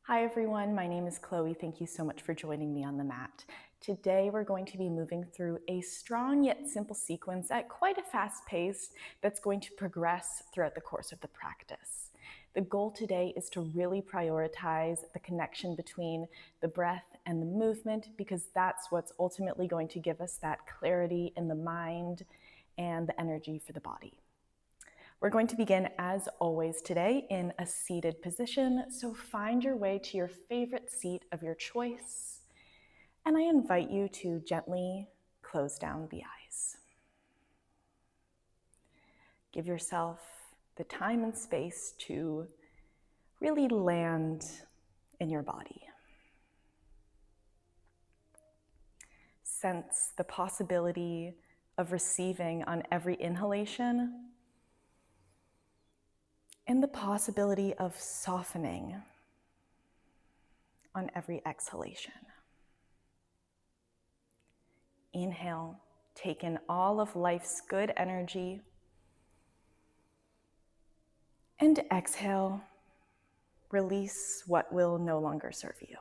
Hi everyone, my name is Chloe. Thank you so much for joining me on the mat. Today we're going to be moving through a strong yet simple sequence at quite a fast pace that's going to progress throughout the course of the practice. The goal today is to really prioritize the connection between the breath and the movement, because that's what's ultimately going to give us that clarity in the mind and the energy for the body. We're going to begin, as always today, in a seated position, so find your way to your favorite seat of your choice, and I invite you to gently close down the eyes. Give yourself the time and space to really land in your body. Sense the possibility of receiving on every inhalation and the possibility of softening on every exhalation. Inhale, take in all of life's good energy, and exhale, release what will no longer serve you.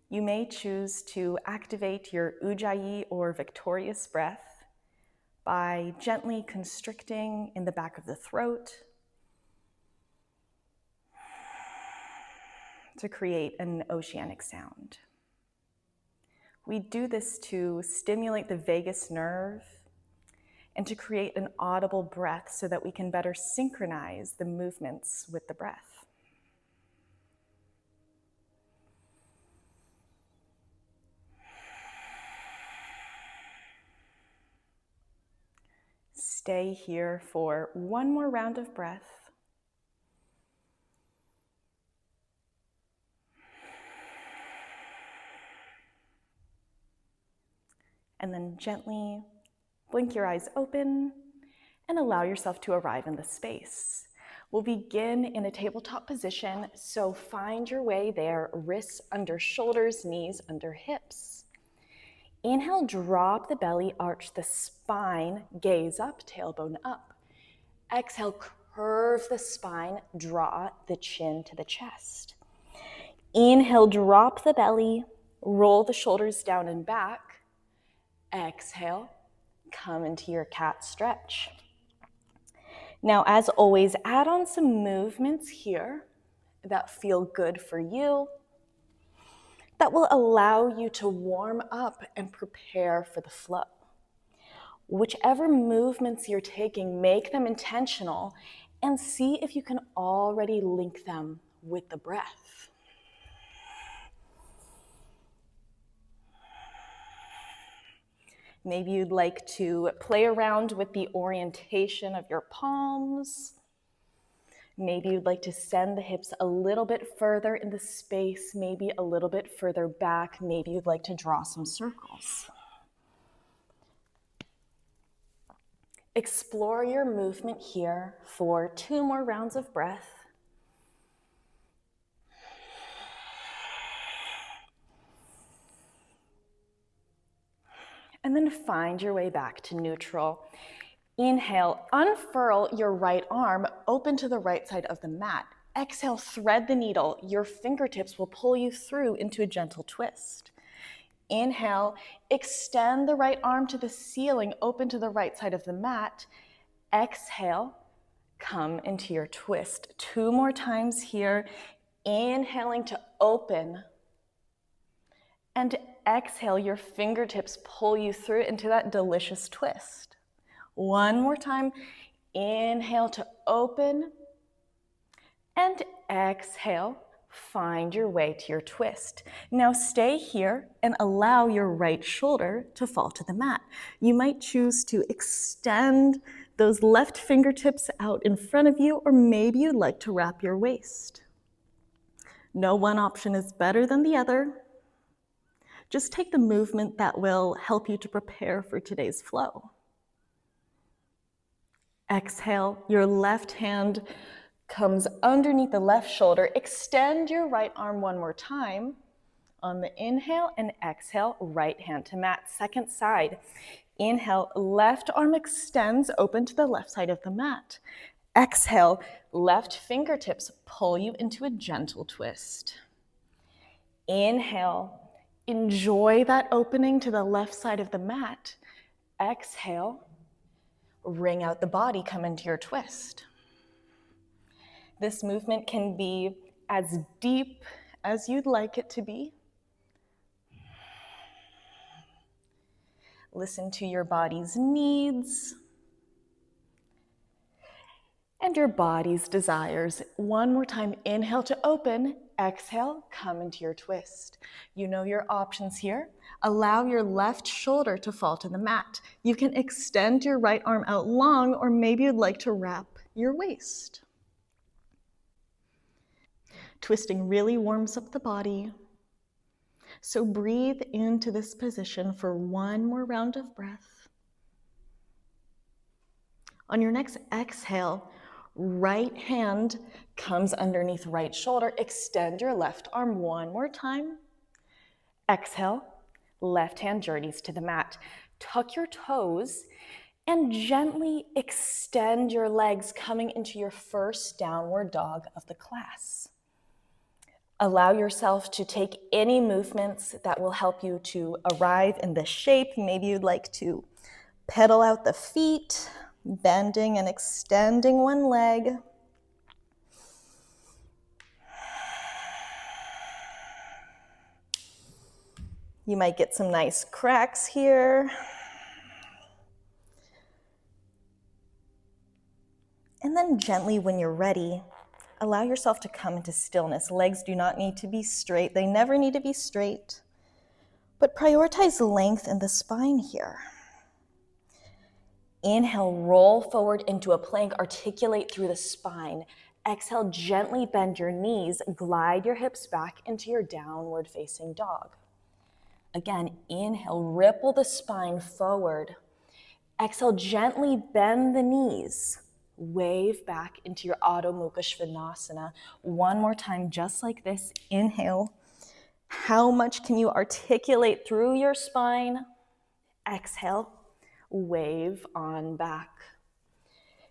You may choose to activate your Ujjayi or victorious breath by gently constricting in the back of the throat to create an oceanic sound. We do this to stimulate the vagus nerve and to create an audible breath so that we can better synchronize the movements with the breath. Stay here for one more round of breath. And then gently blink your eyes open and allow yourself to arrive in the space. We'll begin in a tabletop position, so find your way there, wrists under shoulders, knees under hips. Inhale, drop the belly, arch the spine, gaze up, tailbone up. Exhale, curve the spine, draw the chin to the chest. Inhale, drop the belly, roll the shoulders down and back. Exhale, come into your cat stretch. Now, as always, add on some movements here that feel good for you, that will allow you to warm up and prepare for the flow. Whichever movements you're taking, make them intentional and see if you can already link them with the breath. Maybe you'd like to play around with the orientation of your palms. Maybe you'd like to send the hips a little bit further in the space, maybe a little bit further back. Maybe you'd like to draw some circles. Explore your movement here for 2 more rounds of breath. And then find your way back to neutral. Inhale, unfurl your right arm, open to the right side of the mat. Exhale, thread the needle. Your fingertips will pull you through into a gentle twist. Inhale, extend the right arm to the ceiling, open to the right side of the mat. Exhale, come into your twist. 2 more times here. Inhaling to open. And exhale, your fingertips pull you through into that delicious twist. 1 more time. Inhale to open. And exhale, find your way to your twist. Now stay here and allow your right shoulder to fall to the mat. You might choose to extend those left fingertips out in front of you, or maybe you'd like to wrap your waist. No one option is better than the other. Just take the movement that will help you to prepare for today's flow. Exhale, your left hand comes underneath the left shoulder. Extend your right arm 1 more time. On the inhale and exhale, right hand to mat. Second side. Inhale, left arm extends, open to the left side of the mat. Exhale, left fingertips pull you into a gentle twist. Inhale, enjoy that opening to the left side of the mat. Exhale, wring out the body, come into your twist. This movement can be as deep as you'd like it to be. Listen to your body's needs and your body's desires. One more time, inhale to open, exhale, come into your twist. You know your options here. Allow your left shoulder to fall to the mat. You can extend your right arm out long, or maybe you'd like to wrap your waist. Twisting really warms up the body. So breathe into this position for one more round of breath. On your next exhale, right hand comes underneath right shoulder. Extend your left arm one more time. Exhale, left hand journeys to the mat. Tuck your toes and gently extend your legs, coming into your first downward dog of the class. Allow yourself to take any movements that will help you to arrive in this shape. Maybe you'd like to pedal out the feet, bending and extending one leg. You might get some nice cracks here. And then gently, when you're ready, allow yourself to come into stillness. Legs do not need to be straight. They never need to be straight. But prioritize length in the spine here. Inhale, roll forward into a plank, articulate through the spine. Exhale, gently bend your knees, glide your hips back into your downward facing dog. Again, inhale, ripple the spine forward. Exhale, gently bend the knees. Wave back into your Adho Mukha Svanasana. One more time, just like this. Inhale. How much can you articulate through your spine? Exhale, wave on back.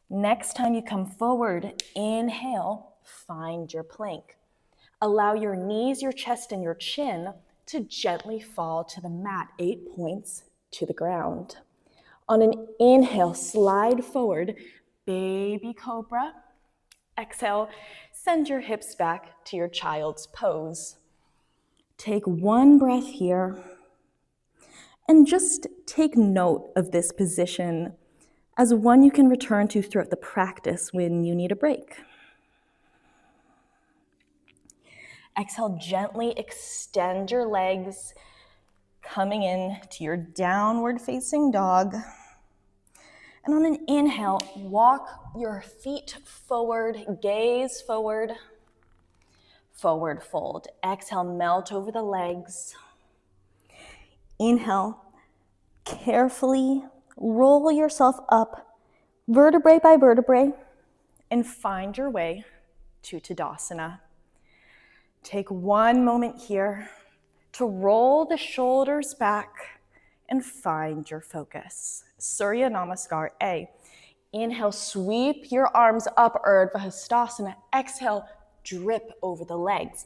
Next time you come forward, inhale, find your plank. Allow your knees, your chest, and your chin to gently fall to the mat, 8 points to the ground. On an inhale, slide forward, baby cobra. Exhale, send your hips back to your child's pose. Take one breath here and just take note of this position as one you can return to throughout the practice when you need a break. Exhale, gently extend your legs, coming in to your downward facing dog. And on an inhale, walk your feet forward, gaze forward, forward fold. Exhale, melt over the legs. Inhale, carefully roll yourself up, vertebrae by vertebrae, and find your way to Tadasana. Take one moment here to roll the shoulders back and find your focus. Surya Namaskar A. Inhale, sweep your arms up, Urdhva Hastasana. Exhale, drip over the legs.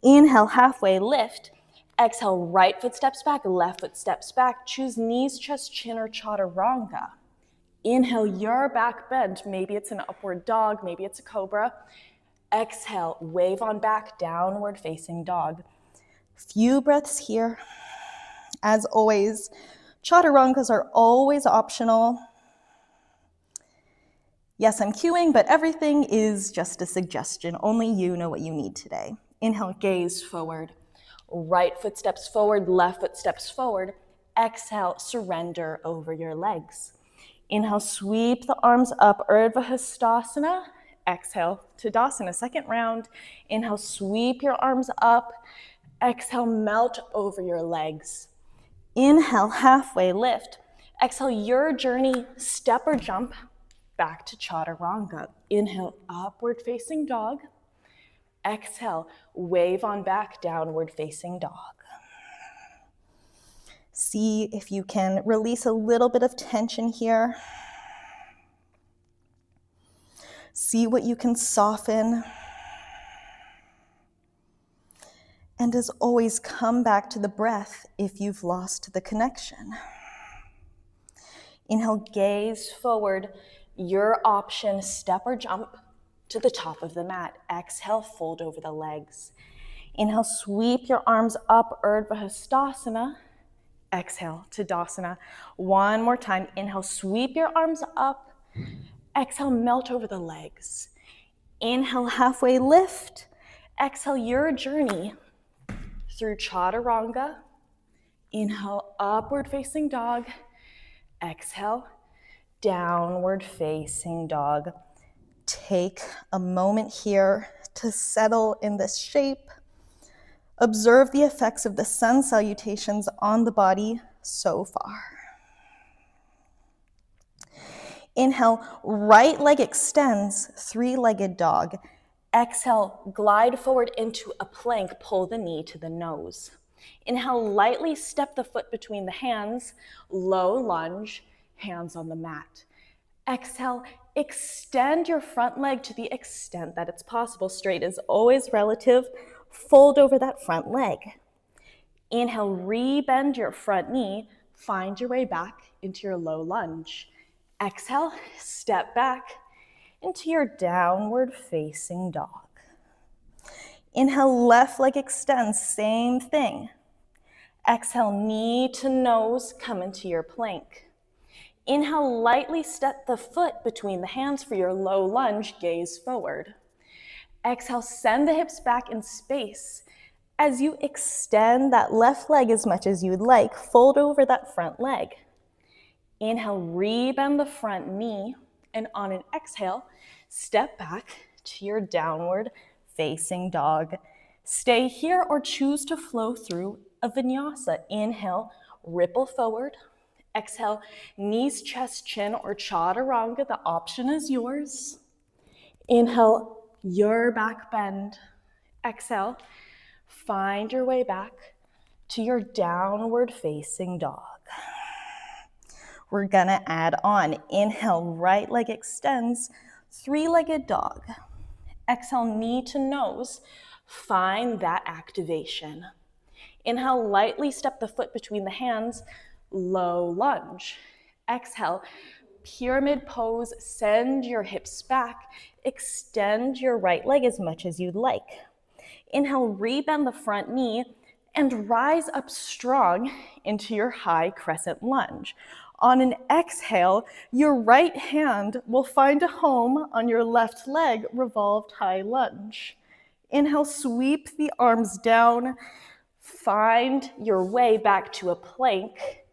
Inhale, halfway lift. Exhale, right foot steps back, left foot steps back. Choose knees, chest, chin, or chaturanga. Inhale, your back bend. Maybe it's an upward dog, maybe it's a cobra. Exhale, wave on back, downward facing dog. Few breaths here. As always, chaturangas are always optional. Yes, I'm cueing, but everything is just a suggestion. Only you know what you need today. Inhale, gaze forward. Right foot steps forward, left foot steps forward. Exhale, surrender over your legs. Inhale, sweep the arms up, Urdhva Hastasana. Exhale, Tadasana, second round. Inhale, sweep your arms up. Exhale, melt over your legs. Inhale, halfway lift. Exhale, your journey, step or jump back to chaturanga. Inhale, upward facing dog. Exhale, wave on back, downward facing dog. See if you can release a little bit of tension here. See what you can soften. And as always, come back to the breath if you've lost the connection. Inhale, gaze forward. Your option, step or jump to the top of the mat. Exhale, fold over the legs. Inhale, sweep your arms up, Urdhva Hastasana. Exhale, Tadasana. One more time. Inhale, sweep your arms up. Exhale, melt over the legs. Inhale, halfway lift. Exhale, your journey through Chaturanga. Inhale, upward facing dog. Exhale, downward facing dog. Take a moment here to settle in this shape. Observe the effects of the sun salutations on the body so far. Inhale, right leg extends, three-legged dog. Exhale, glide forward into a plank, pull the knee to the nose. Inhale, lightly step the foot between the hands, low lunge, hands on the mat. Exhale, extend your front leg to the extent that it's possible. Straight is always relative. Fold over that front leg. Inhale, rebend your front knee. Find your way back into your low lunge. Exhale, step back into your downward facing dog. Inhale, left leg extends, same thing. Exhale, knee to nose, come into your plank. Inhale, lightly step the foot between the hands for your low lunge, gaze forward. Exhale, send the hips back in space. As you extend that left leg as much as you'd like, fold over that front leg. Inhale, rebend the front knee, and on an exhale, step back to your downward facing dog. Stay here or choose to flow through a vinyasa. Inhale, ripple forward. Exhale, knees, chest, chin, or chaturanga. The option is yours. Inhale, your back bend. Exhale, find your way back to your downward facing dog. We're gonna add on. Inhale, right leg extends, three-legged dog. Exhale, knee to nose. Find that activation. Inhale, lightly step the foot between the hands, low lunge. Exhale, pyramid pose, send your hips back, extend your right leg as much as you'd like. Inhale, rebend the front knee and rise up strong into your high crescent lunge. On an exhale, your right hand will find a home on your left leg, revolved high lunge. Inhale, sweep the arms down, find your way back to a plank.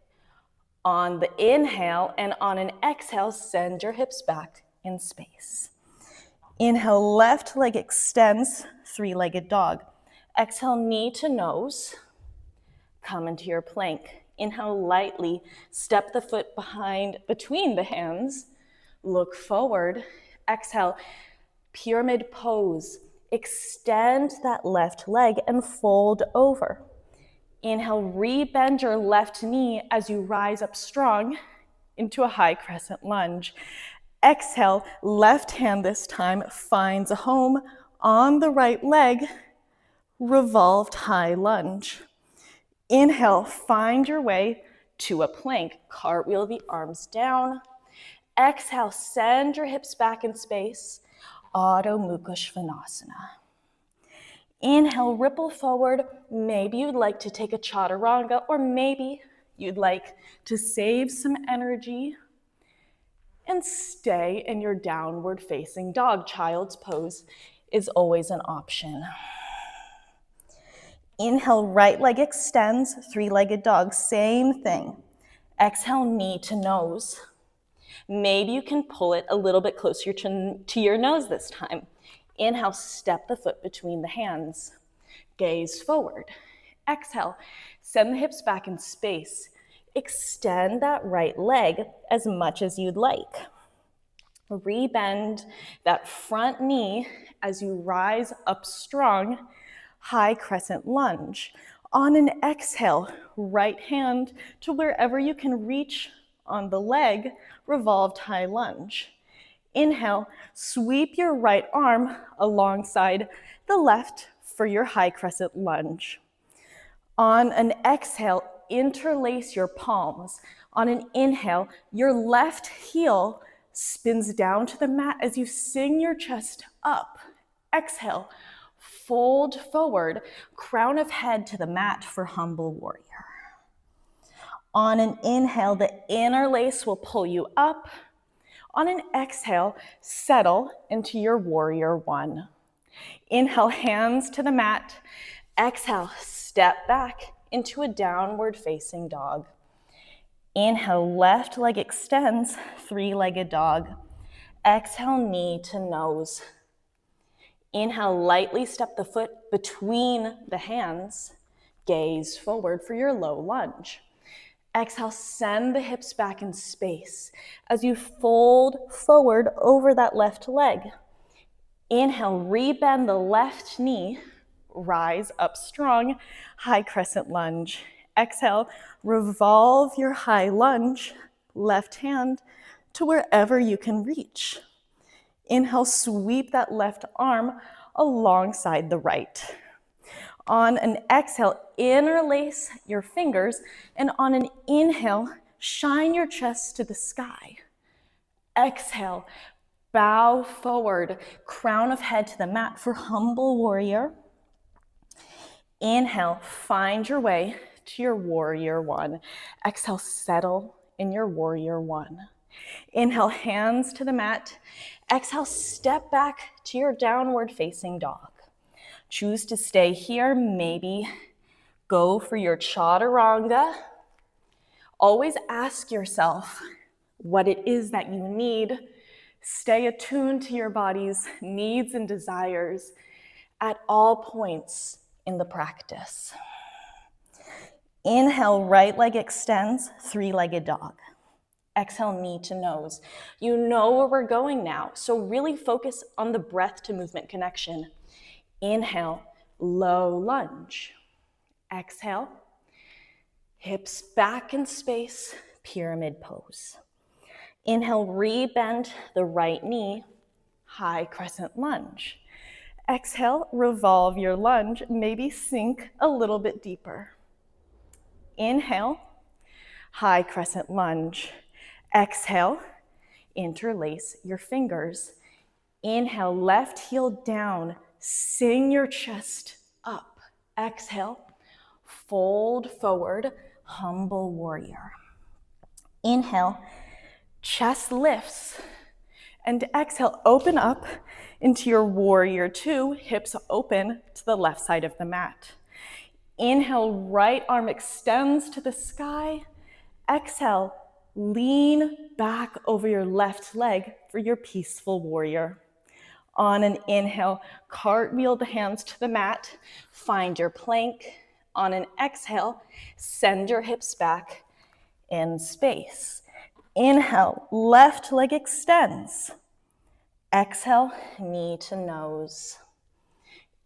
On the inhale and on an exhale, send your hips back in space. Inhale, left leg extends, three-legged dog. Exhale, knee to nose, come into your plank. Inhale, lightly step the foot between the hands, look forward. Exhale, pyramid pose. Extend that left leg and fold over. Inhale, rebend your left knee as you rise up strong into a high crescent lunge. Exhale, left hand this time finds a home on the right leg, revolved high lunge. Inhale, find your way to a plank. Cartwheel the arms down. Exhale, send your hips back in space. Adho Mukha Svanasana. Inhale, ripple forward. Maybe you'd like to take a chaturanga, or maybe you'd like to save some energy and stay in your downward facing dog. Child's pose is always an option. Inhale, right leg extends, three-legged dog, same thing. Exhale, knee to nose. Maybe you can pull it a little bit closer to your nose this time. Inhale, step the foot between the hands. Gaze forward. Exhale, send the hips back in space. Extend that right leg as much as you'd like. Rebend that front knee as you rise up strong, high crescent lunge. On an exhale, right hand to wherever you can reach on the leg, revolved high lunge. Inhale, sweep your right arm alongside the left for your high crescent lunge. On an exhale, interlace your palms. On an inhale, your left heel spins down to the mat as you sing your chest up. Exhale, fold forward, crown of head to the mat for humble warrior. On an inhale, the interlace will pull you up. On an exhale, settle into your warrior one. Inhale, hands to the mat. Exhale, step back into a downward facing dog. Inhale, left leg extends, three-legged dog. Exhale, knee to nose. Inhale, lightly step the foot between the hands. Gaze forward for your low lunge. Exhale, send the hips back in space as you fold forward over that left leg. Inhale, rebend the left knee, rise up strong, high crescent lunge. Exhale, revolve your high lunge, left hand to wherever you can reach. Inhale, sweep that left arm alongside the right. On an exhale, interlace your fingers, and on an inhale, shine your chest to the sky. Exhale, bow forward, crown of head to the mat for humble warrior. Inhale, find your way to your warrior one. Exhale, settle in your warrior one. Inhale, hands to the mat. Exhale, step back to your downward facing dog. Choose to stay here, maybe go for your chaturanga. Always ask yourself what it is that you need. Stay attuned to your body's needs and desires at all points in the practice. Inhale, right leg extends, three-legged dog. Exhale, knee to nose. You know where we're going now, so really focus on the breath to movement connection. Inhale, low lunge. Exhale, hips back in space, pyramid pose. Inhale, rebend the right knee, high crescent lunge. Exhale, revolve your lunge, maybe sink a little bit deeper. Inhale, high crescent lunge. Exhale, interlace your fingers. Inhale, left heel down, sing your chest up. Exhale, fold forward, humble warrior. Inhale, chest lifts. And exhale, open up into your warrior two, hips open to the left side of the mat. Inhale, right arm extends to the sky. Exhale, lean back over your left leg for your peaceful warrior. On an inhale, cartwheel the hands to the mat, find your plank. On an exhale, send your hips back in space. Inhale, left leg extends. Exhale, knee to nose.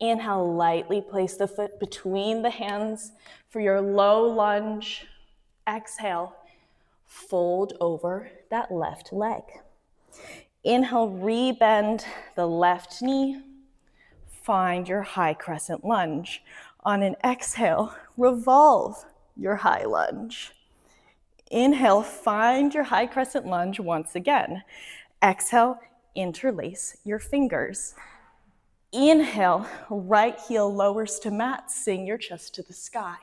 Inhale, lightly place the foot between the hands for your low lunge. Exhale, fold over that left leg. Inhale, rebend the left knee. Find your high crescent lunge. On an exhale, revolve your high lunge. Inhale, find your high crescent lunge once again. Exhale, interlace your fingers. Inhale, right heel lowers to mat, sing your chest to the sky.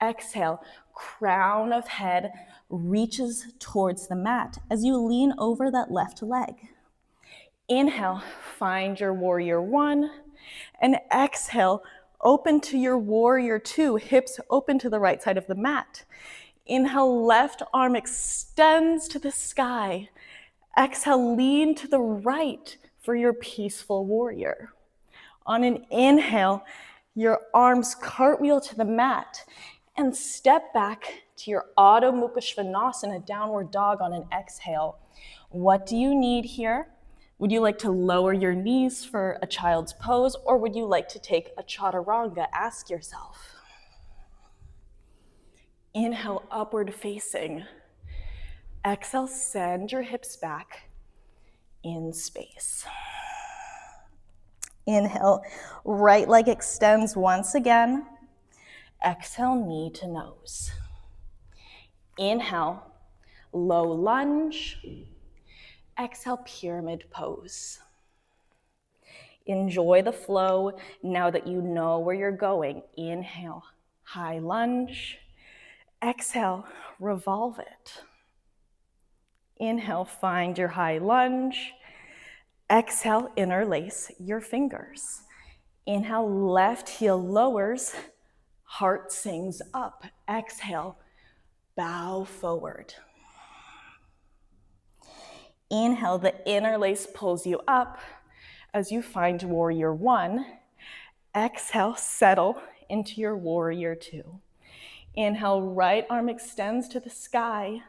Exhale, crown of head reaches towards the mat as you lean over that left leg. Inhale, find your warrior one, and exhale, open to your warrior two, hips open to the right side of the mat. Inhale, left arm extends to the sky. Exhale, lean to the right for your peaceful warrior. On an inhale, your arms cartwheel to the mat and step back to your Adho Mukha Svanasana, downward dog on an exhale. What do you need here? Would you like to lower your knees for a child's pose, or would you like to take a chaturanga? Ask yourself. Inhale, upward facing. Exhale, send your hips back. in space. Inhale, right leg extends once again. Exhale, knee to nose. Inhale, low lunge. Exhale, pyramid pose. Enjoy the flow now that you know where you're going. Inhale, high lunge. Exhale, revolve it. Inhale, find your high lunge. Exhale, interlace your fingers. Inhale, left heel lowers, heart sings up. Exhale, bow forward. Inhale, the interlace pulls you up as you find warrior one. Exhale, settle into your warrior two. Inhale, right arm extends to the sky.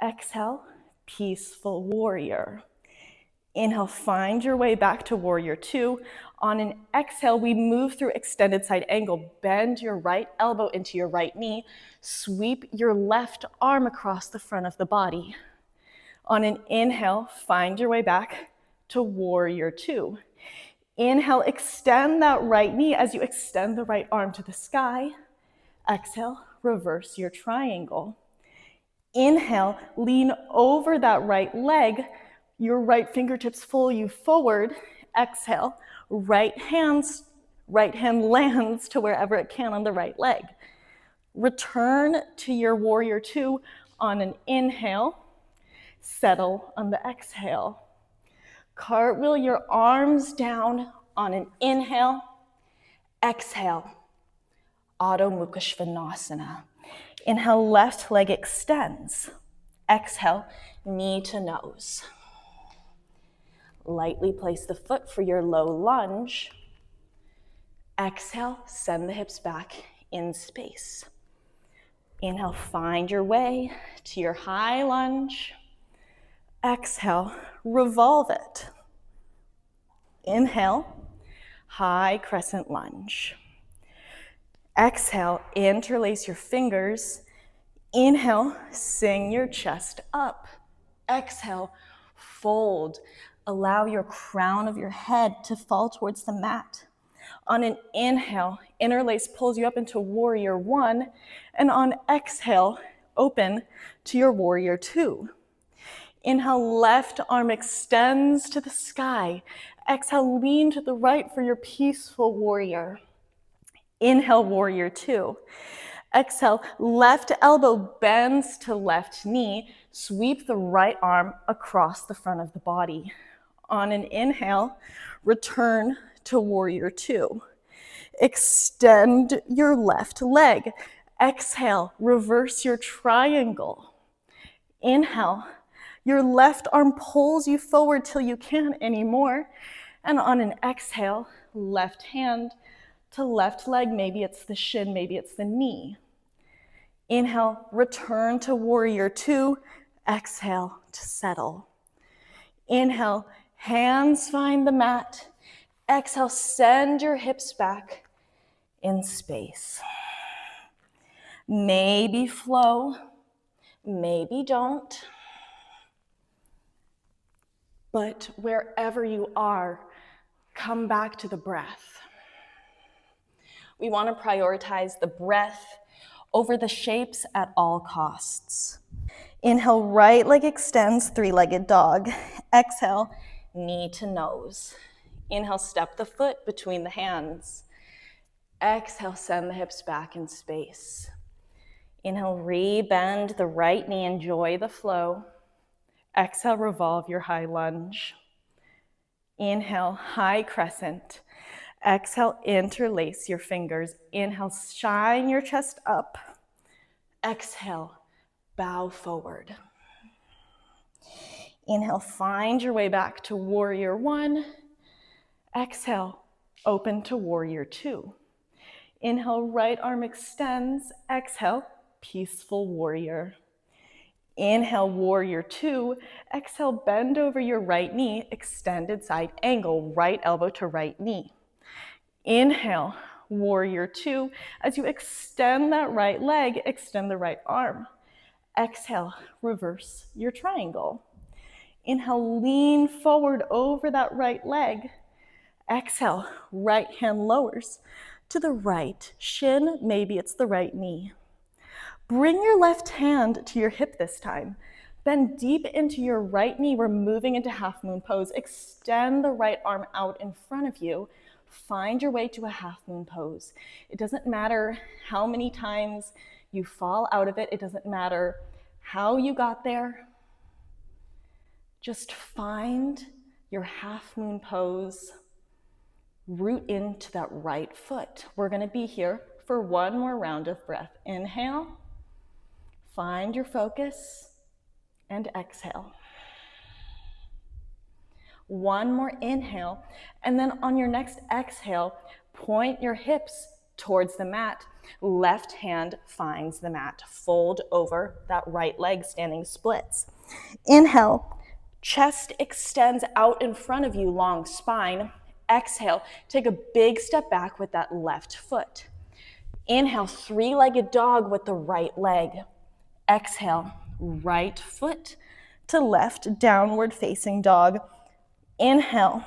Exhale, peaceful warrior. Inhale, find your way back to warrior two. On an exhale, we move through extended side angle. Bend your right elbow into your right knee. Sweep your left arm across the front of the body. On an inhale, find your way back to warrior two. Inhale, extend that right knee as you extend the right arm to the sky. Exhale, reverse your triangle. Inhale, lean over that right leg. Your right fingertips pull you forward. Exhale, right hand lands to wherever it can on the right leg. Return to your warrior two on an inhale. Settle on the exhale. Cartwheel your arms down on an inhale. Exhale, Adho Mukha Svanasana. Inhale, left leg extends. Exhale, knee to nose. Lightly place the foot for your low lunge. Exhale, send the hips back in space. Inhale, find your way to your high lunge. Exhale, revolve it. Inhale, high crescent lunge. Exhale, interlace your fingers. Inhale, sing your chest up. Exhale, fold. Allow your crown of your head to fall towards the mat. On an inhale, interlace pulls you up into warrior one, and on exhale, open to your warrior two. Inhale, left arm extends to the sky. Exhale, lean to the right for your peaceful warrior. Inhale, warrior two. Exhale, left elbow bends to left knee. Sweep the right arm across the front of the body. On an inhale, return to warrior two. Extend your left leg. Exhale, reverse your triangle. Inhale, your left arm pulls you forward till you can't anymore. And on an exhale, left hand to left leg. Maybe it's the shin, maybe it's the knee. Inhale, return to warrior two. Exhale to settle. Inhale, hands find the mat. Exhale, send your hips back in space. Maybe flow, maybe don't. But wherever you are, come back to the breath. We want to prioritize the breath over the shapes at all costs. Inhale, right leg extends, three-legged dog. Exhale, knee to nose. Inhale, step the foot between the hands. Exhale, send the hips back in space. Inhale, re-bend the right knee, enjoy the flow. Exhale, revolve your high lunge. Inhale, high crescent. Exhale, interlace your fingers. Inhale, shine your chest up. Exhale, bow forward. Inhale, find your way back to warrior one. Exhale, open to warrior two. Inhale, right arm extends. Exhale, peaceful warrior. Inhale, warrior two. Exhale, bend over your right knee, extended side angle, right elbow to right knee. Inhale, warrior two. As you extend that right leg, extend the right arm. Exhale, reverse your triangle. Inhale, lean forward over that right leg. Exhale, right hand lowers to the right shin, maybe it's the right knee. Bring your left hand to your hip this time. Bend deep into your right knee. We're moving into half moon pose. Extend the right arm out in front of you. Find your way to a half moon pose. It doesn't matter how many times you fall out of it. It doesn't matter how you got there. Just find your half moon pose. Root into that right foot. We're going to be here for one more round of breath. Inhale, find your focus, and exhale. One more inhale, and then on your next exhale, point your hips towards the mat. Left hand finds the mat. Fold over that right leg, standing splits. Inhale, chest extends out in front of you, long spine. Exhale, take a big step back with that left foot. Inhale, three-legged dog with the right leg. Exhale, right foot to left, downward facing dog. Inhale,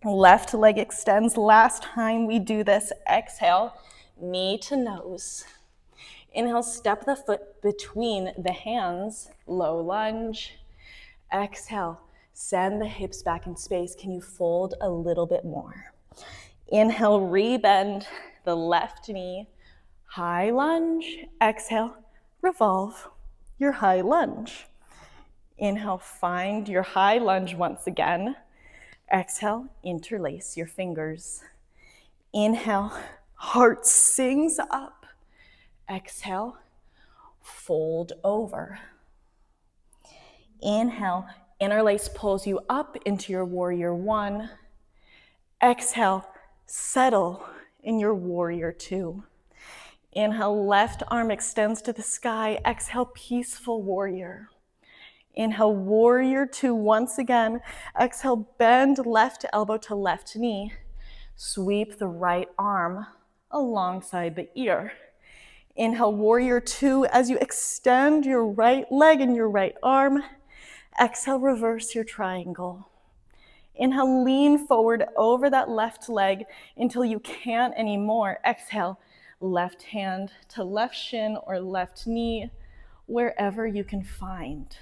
left leg extends. Last time we do this, exhale, knee to nose. Inhale, step the foot between the hands, low lunge. Exhale, send the hips back in space. Can you fold a little bit more? Inhale, rebend the left knee, high lunge. Exhale, revolve your high lunge. Inhale, find your high lunge once again. Exhale, interlace your fingers. Inhale, heart sings up. Exhale, fold over. Inhale, interlace pulls you up into your warrior one. Exhale, settle in your warrior two. Inhale, left arm extends to the sky. Exhale, peaceful warrior. Inhale, warrior two once again. Exhale, bend left elbow to left knee. Sweep the right arm alongside the ear. Inhale, warrior two as you extend your right leg and your right arm. Exhale, reverse your triangle. Inhale, lean forward over that left leg until you can't anymore. Exhale, left hand to left shin or left knee, wherever you can find.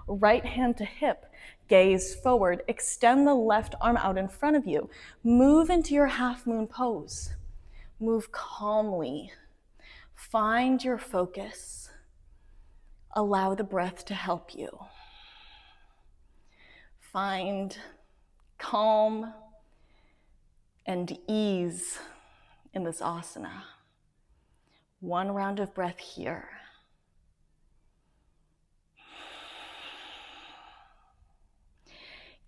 Right hand to hip, gaze forward, extend the left arm out in front of you. Move into your half moon pose. Move calmly. Find your focus. Allow the breath to help you. Find calm and ease in this asana. One round of breath here.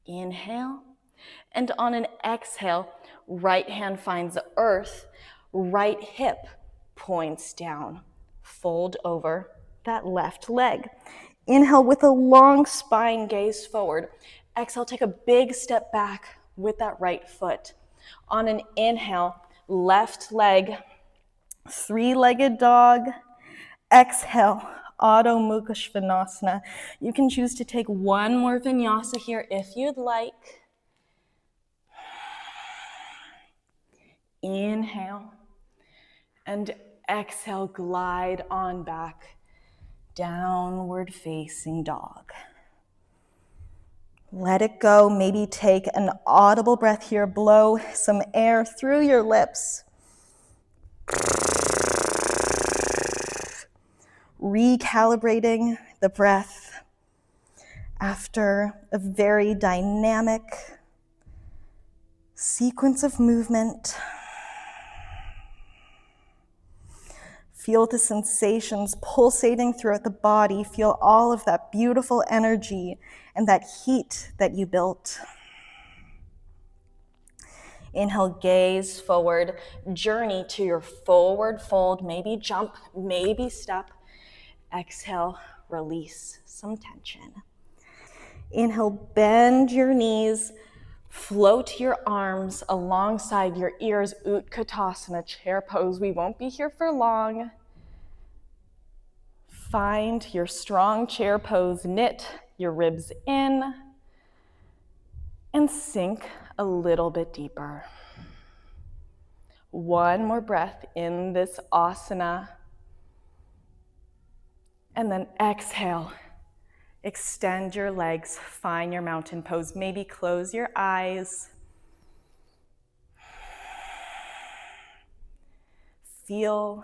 Inhale, and on an exhale, right hand finds the earth, right hip points down. Fold over that left leg. Inhale with a long spine, gaze forward. Exhale, take a big step back with that right foot. On an inhale, left leg, three-legged dog. Exhale, Adho Mukha Svanasana. You can choose to take one more vinyasa here if you'd like. Inhale, and exhale, glide on back, downward facing dog. Let it go. Maybe take an audible breath here. Blow some air through your lips. Recalibrating the breath after a very dynamic sequence of movement. Feel the sensations pulsating throughout the body. Feel all of that beautiful energy and that heat that you built. Inhale, gaze forward, journey to your forward fold, maybe jump, maybe step. Exhale, release some tension. Inhale, bend your knees, float your arms alongside your ears, Utkatasana, chair pose. We won't be here for long. Find your strong chair pose, knit your ribs in and sink a little bit deeper. One more breath in this asana. And then exhale. Extend your legs, find your mountain pose. Maybe close your eyes. Feel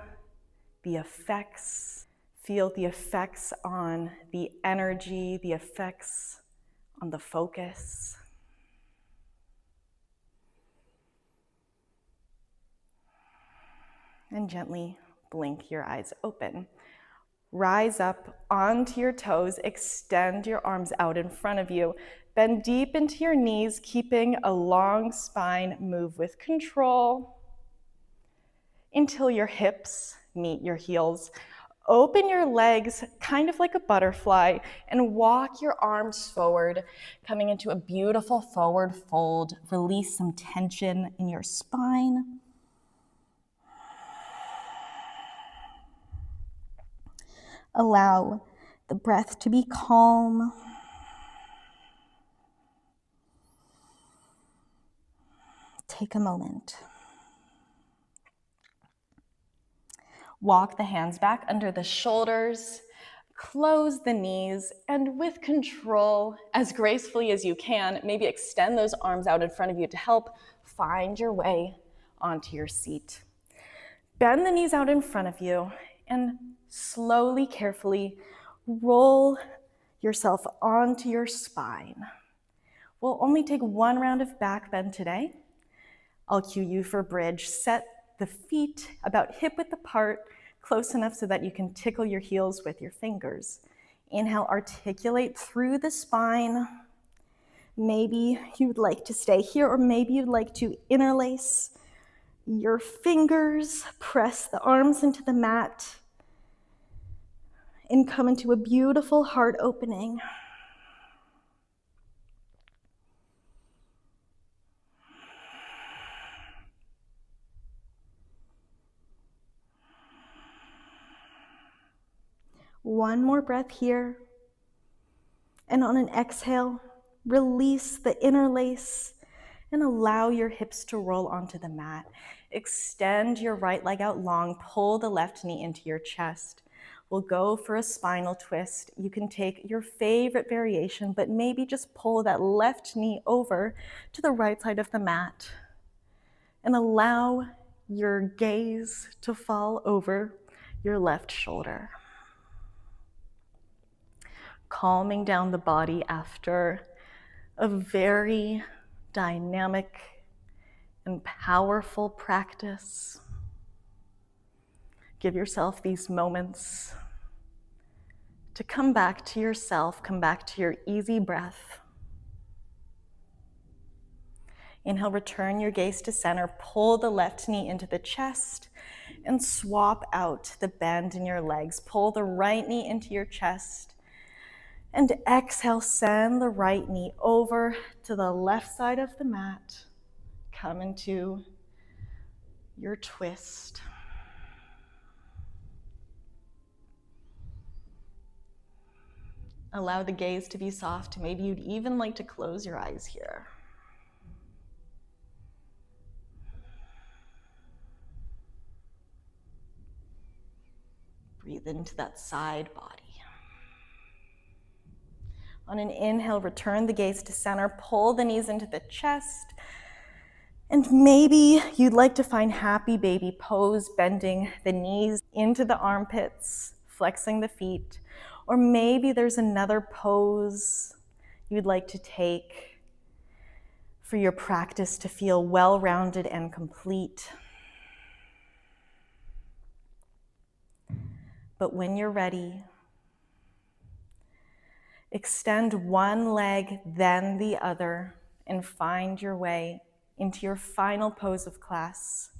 the effects. Feel the effects on the energy, the effects on the focus. And gently blink your eyes open. Rise up onto your toes, extend your arms out in front of you. Bend deep into your knees, keeping a long spine. Move with control until your hips meet your heels. Open your legs kind of like a butterfly and walk your arms forward, coming into a beautiful forward fold. Release some tension in your spine. Allow the breath to be calm. Take a moment. Walk the hands back under the shoulders, close the knees, and with control, as gracefully as you can, maybe extend those arms out in front of you to help find your way onto your seat. Bend the knees out in front of you and slowly, carefully roll yourself onto your spine. We'll only take one round of back bend today. I'll cue you for bridge. Set the feet about hip-width apart, close enough so that you can tickle your heels with your fingers. Inhale, articulate through the spine. Maybe you'd like to stay here, or maybe you'd like to interlace your fingers, press the arms into the mat, and come into a beautiful heart opening. One more breath here. And on an exhale, release the interlace and allow your hips to roll onto the mat. Extend your right leg out long, pull the left knee into your chest. We'll go for a spinal twist. You can take your favorite variation, but maybe just pull that left knee over to the right side of the mat and allow your gaze to fall over your left shoulder. Calming down the body after a very dynamic and powerful practice. Give yourself these moments to come back to yourself, come back to your easy breath. Inhale, return your gaze to center, pull the left knee into the chest, and swap out the bend in your legs. Pull the right knee into your chest, and exhale, send the right knee over to the left side of the mat. Come into your twist. Allow the gaze to be soft. Maybe you'd even like to close your eyes here. Breathe into that side body. On an inhale, return the gaze to center, pull the knees into the chest, and maybe you'd like to find happy baby pose, bending the knees into the armpits, flexing the feet, or maybe there's another pose you'd like to take for your practice to feel well-rounded and complete. But when you're ready, extend one leg, then the other, and find your way into your final pose of class,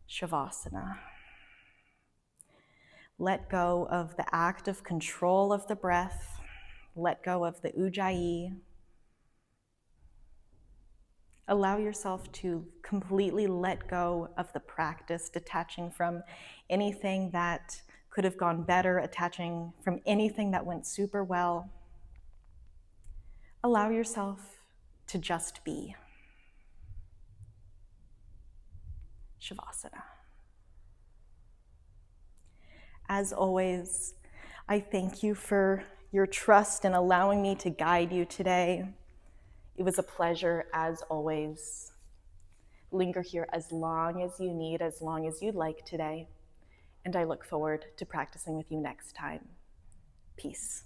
shavasana. Let go of the active control of the breath. Let go of the ujjayi. Allow yourself to completely let go of the practice, detaching from anything that could have gone better, attaching from anything that went super well. Allow yourself to just be. Shavasana. As always, I thank you for your trust in allowing me to guide you today. It was a pleasure, as always. Linger here as long as you need, as long as you'd like today. And I look forward to practicing with you next time. Peace.